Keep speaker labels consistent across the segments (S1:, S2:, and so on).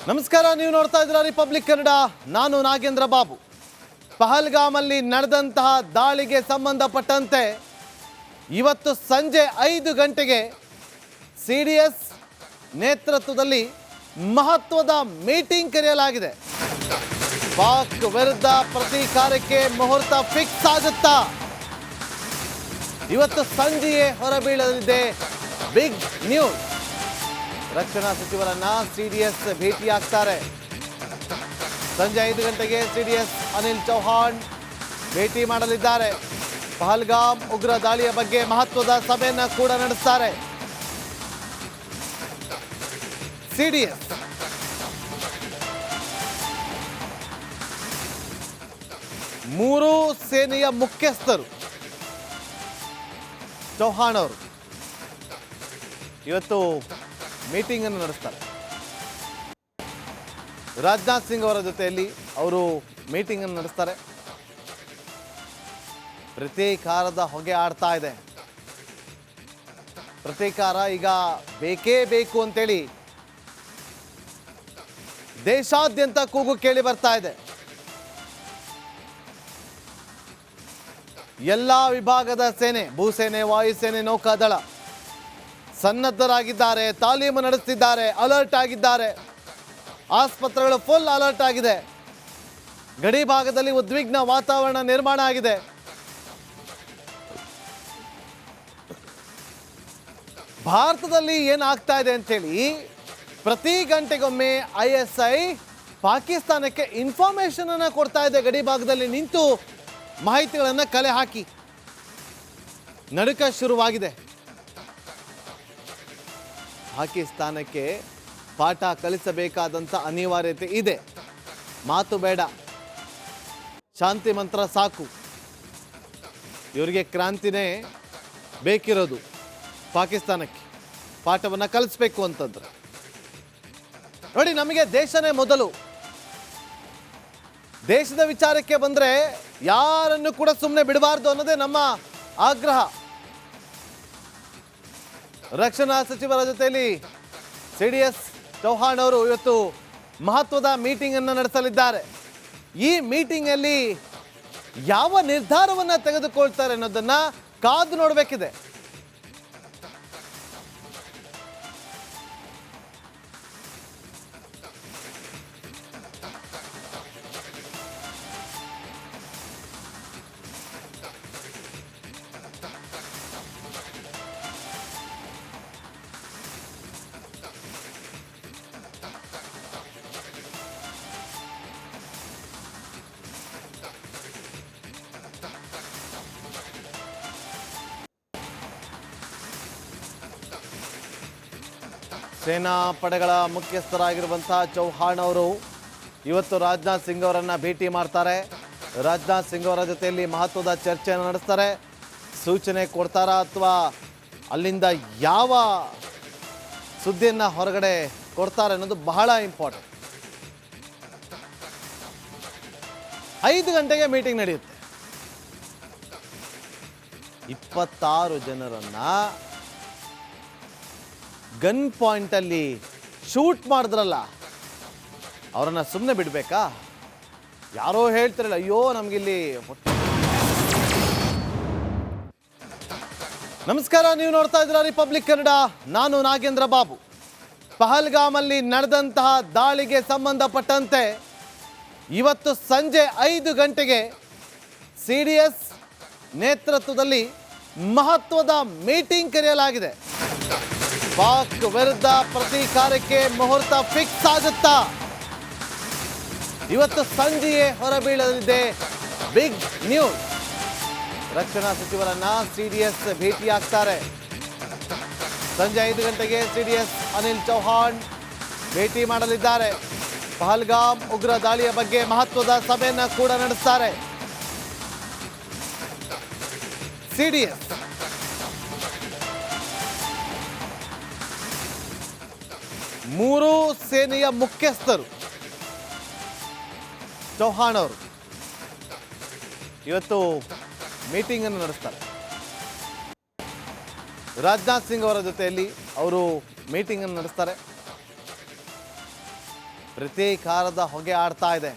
S1: ನಮಸ್ಕಾರ, ನೀವು ನೋಡ್ತಾ ಇದ್ದೀರಾ ರಿಪಬ್ಲಿಕ್ ಕನ್ನಡ. ನಾನು ನಾಗೇಂದ್ರ ಬಾಬು. ಪಹಲ್ಗಾಮಲ್ಲಿ ನಡೆದಂತಹ ದಾಳಿಗೆ ಸಂಬಂಧಪಟ್ಟಂತೆ ಇವತ್ತು ಸಂಜೆ 5 ಗಂಟೆಗೆ CDS ನೇತೃತ್ವದಲ್ಲಿ ಮಹತ್ವದ ಮೀಟಿಂಗ್ ಕರೆಯಲಾಗಿದೆ. ಪಾಕ್ ವಿರುದ್ಧ ಪ್ರತೀಕಾರಕ್ಕೆ ಮುಹೂರ್ತ ಫಿಕ್ಸ್ ಆಗುತ್ತಾ? ಇವತ್ತು ಸಂಜೆಯೇ ಹೊರಬೀಳಲಿದೆ ಬಿಗ್ ನ್ಯೂಸ್. ರಕ್ಷಣಾ ಸಚಿವರನ್ನ CDS ಭೇಟಿಯಾಗ್ತಾರೆ. ಸಂಜೆ 5 ಗಂಟೆಗೆ CDS ಅನಿಲ್ ಚೌಹಾಣ್ ಭೇಟಿ ಮಾಡಲಿದ್ದಾರೆ. ಪಹಲ್ಗಾಮ್ ಉಗ್ರ ದಾಳಿಯ ಬಗ್ಗೆ ಮಹತ್ವದ ಸಭೆಯನ್ನ ಕೂಡ ನಡೆಸ್ತಾರೆ. CDS ಮೂರು ಸೇನೆಯ ಮುಖ್ಯಸ್ಥರು ಚೌಹಾಣ್ ಅವರು ಇವತ್ತು ಮೀಟಿಂಗ್ ಅನ್ನು ನಡೆಸ್ತಾರೆ. ರಾಜನಾಥ್ ಸಿಂಗ್ ಅವರ ಜೊತೆಯಲ್ಲಿ ಅವರು ಮೀಟಿಂಗ್ ಅನ್ನು ನಡೆಸ್ತಾರೆ. ಪ್ರತೀಕಾರದ ಹೊಗೆ ಆಡ್ತಾ ಇದೆ. ಪ್ರತೀಕಾರ ಈಗ ಬೇಕೇ ಬೇಕು ಅಂತೇಳಿ ದೇಶಾದ್ಯಂತ ಕೂಗು ಕೇಳಿ ಬರ್ತಾ ಇದೆ. ಎಲ್ಲ ವಿಭಾಗದ ಸೇನೆ, ಭೂಸೇನೆ, ವಾಯುಸೇನೆ, ನೌಕಾದಳ ಸನ್ನದ್ಧರಾಗಿದ್ದಾರೆ, ತಾಲೀಮು ನಡೆಸ್ತಿದ್ದಾರೆ, ಅಲರ್ಟ್ ಆಗಿದ್ದಾರೆ. ಆಸ್ಪತ್ರೆಗಳು ಫುಲ್ ಅಲರ್ಟ್ ಆಗಿದೆ. ಗಡಿ ಭಾಗದಲ್ಲಿ ಉದ್ವಿಗ್ನ ವಾತಾವರಣ ನಿರ್ಮಾಣ ಆಗಿದೆ. ಭಾರತದಲ್ಲಿ ಏನಾಗ್ತಾ ಇದೆ ಅಂತೇಳಿ ಪ್ರತಿ ಗಂಟೆಗೊಮ್ಮೆ ISI ಪಾಕಿಸ್ತಾನಕ್ಕೆ ಇನ್ಫಾರ್ಮೇಶನ್ ಅನ್ನು ಕೊಡ್ತಾ ಇದೆ. ಗಡಿ ಭಾಗದಲ್ಲಿ ನಿಂತು ಮಾಹಿತಿಗಳನ್ನು ಕಲೆ ಹಾಕಿ ನಡುಕ ಶುರುವಾಗಿದೆ. ಪಾಕಿಸ್ತಾನಕ್ಕೆ ಪಾಠ ಕಲಿಸಬೇಕಾದಂಥ ಅನಿವಾರ್ಯತೆ ಇದೆ. ಮಾತು ಬೇಡ, ಶಾಂತಿ ಮಂತ್ರ ಸಾಕು. ಇವರಿಗೆ ಕ್ರಾಂತಿನೇ ಬೇಕಿರೋದು. ಪಾಕಿಸ್ತಾನಕ್ಕೆ ಪಾಠವನ್ನು ಕಲಿಸ್ಬೇಕು ಅಂತಂದ್ರೆ ನೋಡಿ, ನಮಗೆ ದೇಶನೇ ಮೊದಲು. ದೇಶದ ವಿಚಾರಕ್ಕೆ ಬಂದರೆ ಯಾರನ್ನು ಕೂಡ ಸುಮ್ಮನೆ ಬಿಡಬಾರ್ದು ಅನ್ನೋದೇ ನಮ್ಮ ಆಗ್ರಹ. ರಕ್ಷಣಾ ಸಚಿವರ ಜೊತೆಯಲ್ಲಿ CDS ಚೌಹಾಣ್ ಅವರು ಇವತ್ತು ಮಹತ್ವದ ಮೀಟಿಂಗ್ ಅನ್ನು ನಡೆಸಲಿದ್ದಾರೆ. ಈ ಮೀಟಿಂಗ್ ಅಲ್ಲಿ ಯಾವ ನಿರ್ಧಾರವನ್ನ ತೆಗೆದುಕೊಳ್ತಾರೆ ಅನ್ನೋದನ್ನ ಕಾದು ನೋಡಬೇಕಿದೆ. ಸೇನಾ ಪಡೆಗಳ ಮುಖ್ಯಸ್ಥರಾಗಿರುವಂತಹ ಚೌಹಾಣ್ ಅವರು ಇವತ್ತು ರಾಜನಾಥ್ ಸಿಂಗ್ ಅವರನ್ನು ಭೇಟಿ ಮಾಡ್ತಾರೆ. ರಾಜನಾಥ್ ಸಿಂಗ್ ಅವರ ಜೊತೆಯಲ್ಲಿ ಮಹತ್ವದ ಚರ್ಚೆಯನ್ನು ನಡೆಸ್ತಾರೆ. ಸೂಚನೆ ಕೊಡ್ತಾರಾ ಅಥವಾ ಅಲ್ಲಿಂದ ಯಾವ ಸುದ್ದಿಯನ್ನು ಹೊರಗಡೆ ಕೊಡ್ತಾರೆ ಅನ್ನೋದು ಬಹಳ ಇಂಪಾರ್ಟೆಂಟ್. 5 ಗಂಟೆಗೆ ಮೀಟಿಂಗ್ ನಡೆಯುತ್ತೆ. 26 ಜನರನ್ನು ಗನ್ ಪಾಯಿಂಟಲ್ಲಿ ಶೂಟ್ ಮಾಡಿದ್ರಲ್ಲ, ಅವರನ್ನ ಸುಮ್ಮನೆ ಬಿಡಬೇಕಾ? ಯಾರೋ ಹೇಳ್ತಾರಲ್ಲ, ಅಯ್ಯೋ ನಮಗಿಲ್ಲಿ. ನಮಸ್ಕಾರ, ನೀವು ನೋಡ್ತಾ ಇದ್ದೀರಾ ರಿಪಬ್ಲಿಕ್ ಕನ್ನಡ. ನಾನು ನಾಗೇಂದ್ರ ಬಾಬು. ಪಹಲ್ಗಾಮಲ್ಲಿ ನಡೆದಂತಹ ದಾಳಿಗೆ ಸಂಬಂಧಪಟ್ಟಂತೆ ಇವತ್ತು ಸಂಜೆ 5 ಗಂಟೆಗೆ CDS ನೇತೃತ್ವದಲ್ಲಿ ಮಹತ್ವದ ಮೀಟಿಂಗ್ ಕರೆಯಲಾಗಿದೆ. ಪಾಕ್ ವಿರುದ್ಧ ಪ್ರತೀಕಾರಕ್ಕೆ ಮುಹೂರ್ತ ಫಿಕ್ಸ್ ಆಗುತ್ತಾ? ಇವತ್ತು ಸಂಜೆಯೇ ಹೊರಬೀಳಲಿದೆ ಬಿಗ್ ನ್ಯೂಸ್. ರಕ್ಷಣಾ ಸಚಿವರನ್ನ CDS ಭೇಟಿಯಾಗ್ತಾರೆ. ಸಂಜೆ 5 ಗಂಟೆಗೆ CDS ಅನಿಲ್ ಚೌಹಾಣ್ ಭೇಟಿ ಮಾಡಲಿದ್ದಾರೆ. ಪಹಲ್ಗಾಮ್ ಉಗ್ರ ದಾಳಿಯ ಬಗ್ಗೆ ಮಹತ್ವದ ಸಭೆಯನ್ನ ಕೂಡ ನಡೆಸ್ತಾರೆ. CDS ಮೂರು ಸೇನೆಯ ಮುಖ್ಯಸ್ಥರು ಚೌಹಾಣ್ ಅವರು ಇವತ್ತು ಮೀಟಿಂಗ್ ಅನ್ನು ನಡೆಸ್ತಾರೆ. ರಾಜನಾಥ್ ಸಿಂಗ್ ಅವರ ಜೊತೆಯಲ್ಲಿ ಅವರು ಮೀಟಿಂಗ್ ಅನ್ನು ನಡೆಸ್ತಾರೆ. ಪ್ರತೀಕಾರದ ಹೊಗೆ ಆಡ್ತಾ ಇದೆ.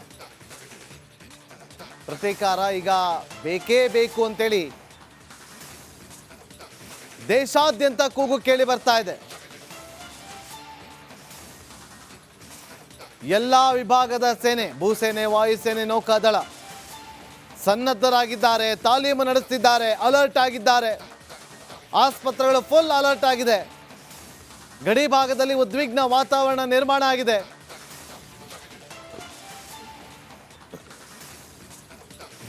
S1: ಪ್ರತೀಕಾರ ಈಗ ಬೇಕೇ ಬೇಕು ಅಂತೇಳಿ ದೇಶಾದ್ಯಂತ ಕೂಗು ಕೇಳಿ ಬರ್ತಾ ಇದೆ. ಎಲ್ಲ ವಿಭಾಗದ ಸೇನೆ, ಭೂಸೇನೆ, ವಾಯುಸೇನೆ, ನೌಕಾದಳ ಸನ್ನದ್ಧರಾಗಿದ್ದಾರೆ, ತಾಲೀಮು ನಡೆಸುತ್ತಿದ್ದಾರೆ, ಅಲರ್ಟ್ ಆಗಿದ್ದಾರೆ. ಆಸ್ಪತ್ರೆಗಳು ಫುಲ್ ಅಲರ್ಟ್ ಆಗಿದೆ. ಗಡಿ ಭಾಗದಲ್ಲಿ ಉದ್ವಿಗ್ನ ವಾತಾವರಣ ನಿರ್ಮಾಣ ಆಗಿದೆ.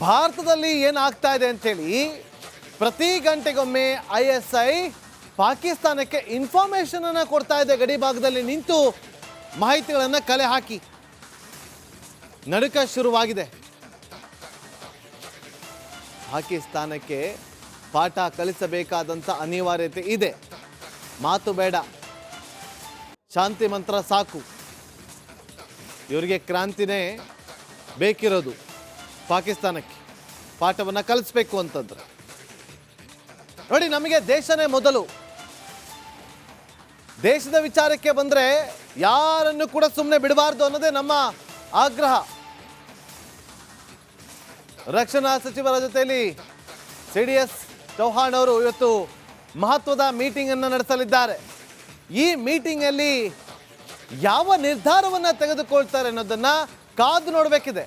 S1: ಭಾರತದಲ್ಲಿ ಏನಾಗ್ತಾ ಇದೆ ಅಂತೇಳಿ ಪ್ರತಿ ಗಂಟೆಗೊಮ್ಮೆ ISI ಪಾಕಿಸ್ತಾನಕ್ಕೆ ಇನ್ಫಾರ್ಮೇಶನ್ ಅನ್ನು ಕೊಡ್ತಾ ಇದೆ. ಗಡಿ ಭಾಗದಲ್ಲಿ ನಿಂತು ಮಾಹಿತಿಗಳನ್ನು ಕಲೆ ಹಾಕಿ ನಡುಕ ಶುರುವಾಗಿದೆ. ಪಾಕಿಸ್ತಾನಕ್ಕೆ ಪಾಠ ಕಲಿಸಬೇಕಾದಂಥ ಅನಿವಾರ್ಯತೆ ಇದೆ. ಮಾತು ಬೇಡ, ಶಾಂತಿ ಮಂತ್ರ ಸಾಕು. ಇವರಿಗೆ ಕ್ರಾಂತಿನೇ ಬೇಕಿರೋದು. ಪಾಕಿಸ್ತಾನಕ್ಕೆ ಪಾಠವನ್ನು ಕಲಿಸ್ಬೇಕು ಅಂತಂದ್ರೆ ನೋಡಿ, ನಮಗೆ ದೇಶನೇ ಮೊದಲು. ದೇಶದ ವಿಚಾರಕ್ಕೆ ಬಂದರೆ ಯಾರನ್ನು ಕೂಡ ಸುಮ್ಮನೆ ಬಿಡಬಾರ್ದು ಅನ್ನೋದೇ ನಮ್ಮ ಆಗ್ರಹ. ರಕ್ಷಣಾ ಸಚಿವರ ಜೊತೆಯಲ್ಲಿ CDS ಚೌಹಾಣ್ ಅವರು ಇವತ್ತು ಮಹತ್ವದ ಮೀಟಿಂಗ್ ಅನ್ನು ನಡೆಸಲಿದ್ದಾರೆ. ಈ ಮೀಟಿಂಗ್ ಅಲ್ಲಿ ಯಾವ ನಿರ್ಧಾರವನ್ನ ತೆಗೆದುಕೊಳ್ತಾರೆ ಅನ್ನೋದನ್ನ ಕಾದು ನೋಡಬೇಕಿದೆ.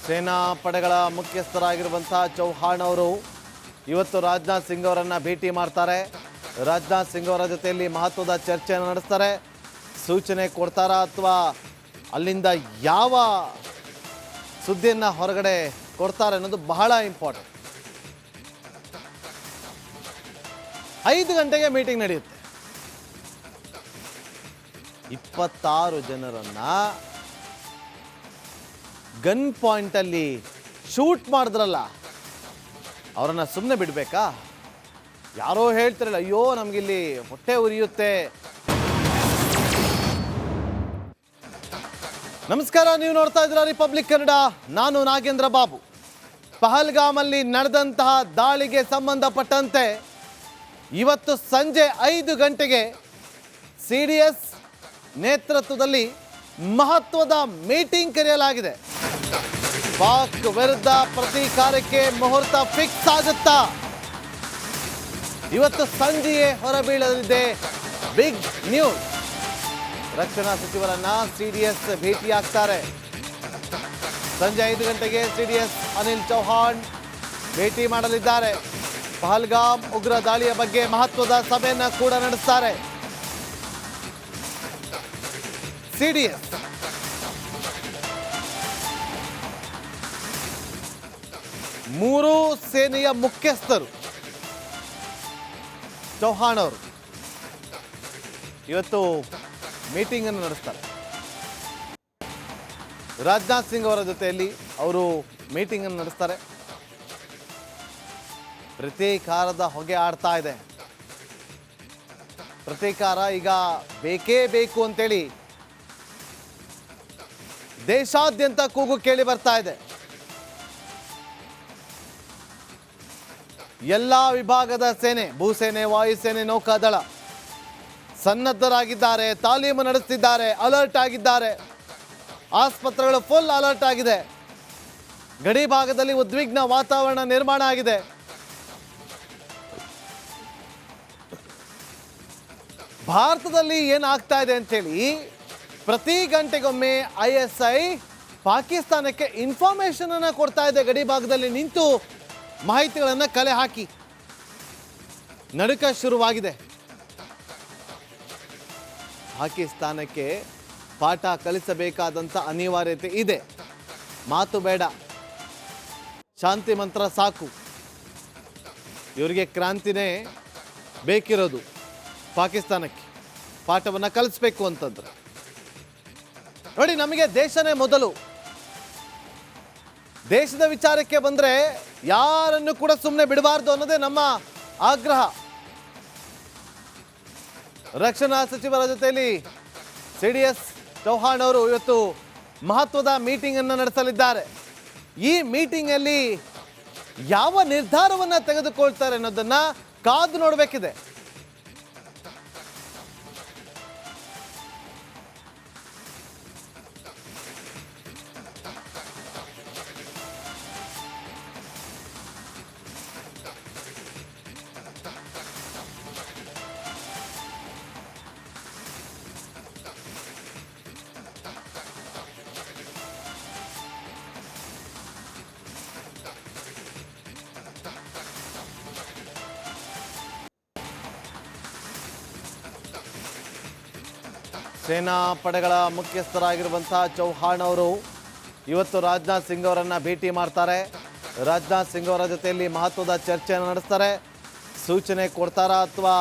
S1: ಸೇನಾ ಪಡೆಗಳ ಮುಖ್ಯಸ್ಥರಾಗಿರುವಂತಹ ಚೌಹಾಣ್ ಅವರು ಇವತ್ತು ರಾಜನಾಥ್ ಸಿಂಗ್ ಅವರನ್ನು ಭೇಟಿ ಮಾಡ್ತಾರೆ. ರಾಜನಾಥ್ ಸಿಂಗ್ ಅವರ ಜೊತೆಯಲ್ಲಿ ಮಹತ್ವದ ಚರ್ಚೆಯನ್ನು ನಡೆಸ್ತಾರೆ. ಸೂಚನೆ ಕೊಡ್ತಾರಾ ಅಥವಾ ಅಲ್ಲಿಂದ ಯಾವ ಸುದ್ದಿಯನ್ನು ಹೊರಗಡೆ ಕೊಡ್ತಾರೆ ಅನ್ನೋದು ಬಹಳ ಇಂಪಾರ್ಟೆಂಟ್. 5 ಗಂಟೆಗೆ ಮೀಟಿಂಗ್ ನಡೆಯುತ್ತೆ. 26 ಜನರನ್ನು ಗನ್ ಪಾಯಿಂಟಲ್ಲಿ ಶೂಟ್ ಮಾಡಿದ್ರಲ್ಲ, ಅವರನ್ನು ಸುಮ್ಮನೆ ಬಿಡಬೇಕಾ? ಯಾರೋ ಹೇಳ್ತಾರಲ್ಲ, ಅಯ್ಯೋ ನಮಗಿಲ್ಲಿ ಹೊಟ್ಟೆ ಉರಿಯುತ್ತೆ. ನಮಸ್ಕಾರ, ನೀವು ನೋಡ್ತಾ ಇದ್ದೀರಾ ರಿಪಬ್ಲಿಕ್ ಕನ್ನಡ. ನಾನು ನಾಗೇಂದ್ರ ಬಾಬು. ಪಹಲ್ಗಾಮಲ್ಲಿ ನಡೆದಂತಹ ದಾಳಿಗೆ ಸಂಬಂಧಪಟ್ಟಂತೆ ಇವತ್ತು ಸಂಜೆ 5 ಗಂಟೆಗೆ CDS ನೇತೃತ್ವದಲ್ಲಿ ಮಹತ್ವದ ಮೀಟಿಂಗ್ ಕರೆಯಲಾಗಿದೆ. ಪಾಕ್ ವಿರುದ್ಧ ಪ್ರತೀಕಾರಕ್ಕೆ ಮುಹೂರ್ತ ಫಿಕ್ಸ್ ಆಗುತ್ತಾ? ಇವತ್ತು ಸಂಜೆಯೇ ಹೊರಬೀಳಲಿದೆ ಬಿಗ್ ನ್ಯೂಸ್. ರಕ್ಷಣಾ ಸಚಿವರನ್ನ CDS ಭೇಟಿಯಾಗ್ತಾರೆ. ಸಂಜೆ 5 ಗಂಟೆಗೆ CDS ಅನಿಲ್ ಚೌಹಾಣ್ ಭೇಟಿ ಮಾಡಲಿದ್ದಾರೆ. ಪಹಲ್ಗಾಮ್ ಉಗ್ರ ದಾಳಿಯ ಬಗ್ಗೆ ಮಹತ್ವದ ಸಭೆಯನ್ನ ಕೂಡ ನಡೆಸ್ತಾರೆ. CDS ಮೂರು ಸೇನೆಯ ಮುಖ್ಯಸ್ಥರು ಚೌಹಾಣ್ ಅವರು ಇವತ್ತು ಮೀಟಿಂಗ್ ಅನ್ನು ನಡೆಸ್ತಾರೆ. ರಾಜನಾಥ್ ಸಿಂಗ್ ಅವರ ಜೊತೆಯಲ್ಲಿ ಅವರು ಮೀಟಿಂಗ್ ಅನ್ನು ನಡೆಸ್ತಾರೆ. ಪ್ರತೀಕಾರದ ಹೊಗೆ ಆಡ್ತಾ ಇದೆ. ಪ್ರತೀಕಾರ ಈಗ ಬೇಕೇ ಬೇಕು ಅಂತೇಳಿ ದೇಶಾದ್ಯಂತ ಕೂಗು ಕೇಳಿ ಬರ್ತಾ ಇದೆ. ಎಲ್ಲ ವಿಭಾಗದ ಸೇನೆ, ಭೂಸೇನೆ, ವಾಯುಸೇನೆ, ನೌಕಾದಳ ಸನ್ನದ್ಧರಾಗಿದ್ದಾರೆ, ತಾಲೀಮು ನಡೆಸುತ್ತಿದ್ದಾರೆ, ಅಲರ್ಟ್ ಆಗಿದ್ದಾರೆ. ಆಸ್ಪತ್ರೆಗಳು ಫುಲ್ ಅಲರ್ಟ್ ಆಗಿದೆ. ಗಡಿ ಭಾಗದಲ್ಲಿ ಉದ್ವಿಗ್ನ ವಾತಾವರಣ ನಿರ್ಮಾಣ ಆಗಿದೆ. ಭಾರತದಲ್ಲಿ ಏನಾಗ್ತಾ ಇದೆ ಅಂತೇಳಿ ಪ್ರತಿ ಗಂಟೆಗೊಮ್ಮೆ ISI ಪಾಕಿಸ್ತಾನಕ್ಕೆ ಇನ್ಫಾರ್ಮೇಶನ್ ಅನ್ನು ಕೊಡ್ತಾ ಇದೆ. ಗಡಿ ಭಾಗದಲ್ಲಿ ನಿಂತು ಮಾಹಿತಿಗಳನ್ನು ಕಲೆ ಹಾಕಿ ನಡುಕ ಶುರುವಾಗಿದೆ. ಪಾಕಿಸ್ತಾನಕ್ಕೆ ಪಾಠ ಕಲಿಸಬೇಕಾದಂಥ ಅನಿವಾರ್ಯತೆ ಇದೆ. ಮಾತು ಬೇಡ, ಶಾಂತಿ ಮಂತ್ರ ಸಾಕು. ಇವರಿಗೆ ಕ್ರಾಂತಿನೇ ಬೇಕಿರೋದು ಪಾಕಿಸ್ತಾನಕ್ಕೆ. ಪಾಠವನ್ನು ಕಲಿಸ್ಬೇಕು ಅಂತಂದ್ರೆ. ನೋಡಿ, ನಮಗೆ ದೇಶನೇ ಮೊದಲು. ದೇಶದ ವಿಚಾರಕ್ಕೆ ಬಂದರೆ ಯಾರನ್ನು ಕೂಡ ಸುಮ್ಮನೆ ಬಿಡಬಾರ್ದು ಅನ್ನೋದೇ ನಮ್ಮ ಆಗ್ರಹ. ರಕ್ಷಣಾ ಸಚಿವರ ಜೊತೆಯಲ್ಲಿ CDS ಚೌಹಾಣ್ ಅವರು ಇವತ್ತು ಮಹತ್ವದ ಮೀಟಿಂಗ್ ಅನ್ನು ನಡೆಸಲಿದ್ದಾರೆ. ಈ ಮೀಟಿಂಗ್ ಅಲ್ಲಿ ಯಾವ ನಿರ್ಧಾರವನ್ನ ತೆಗೆದುಕೊಳ್ತಾರೆ ಅನ್ನೋದನ್ನ ಕಾದು ನೋಡಬೇಕಿದೆ. ಸೇನಾ ಪಡೆಗಳ ಮುಖ್ಯಸ್ಥರಾಗಿರುವಂತಹ ಚೌಹಾಣ್ ಅವರು ಇವತ್ತು ರಾಜನಾಥ್ ಸಿಂಗ್ ಅವರನ್ನು ಭೇಟಿ ಮಾಡ್ತಾರೆ. ರಾಜನಾಥ್ ಸಿಂಗ್ ಅವರ ಜೊತೆಯಲ್ಲಿ ಮಹತ್ವದ ಚರ್ಚೆಯನ್ನು ನಡೆಸ್ತಾರೆ. ಸೂಚನೆ ಕೊಡ್ತಾರಾ ಅಥವಾ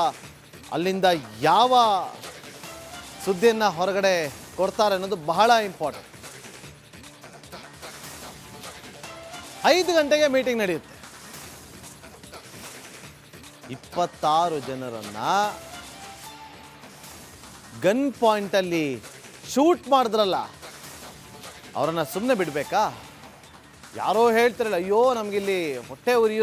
S1: ಅಲ್ಲಿಂದ ಯಾವ ಸುದ್ದಿಯನ್ನು ಹೊರಗಡೆ ಕೊಡ್ತಾರೆ ಅನ್ನೋದು ಬಹಳ ಇಂಪಾರ್ಟೆಂಟ್. 5 ಗಂಟೆಗೆ ಮೀಟಿಂಗ್ ನಡೆಯುತ್ತೆ. 26 ಜನರನ್ನು ಗನ್ ಪಾಯಿಂಟಲ್ಲಿ ಶೂಟ್ ಮಾಡಿದ್ರಲ್ಲ, ಅವರನ್ನು ಸುಮ್ಮನೆ ಬಿಡಬೇಕಾ? ಯಾರೋ ಹೇಳ್ತಾರಲ್ಲ, ಅಯ್ಯೋ ನಮಗಿಲ್ಲಿ ಹೊಟ್ಟೆ ಉರಿಯೋ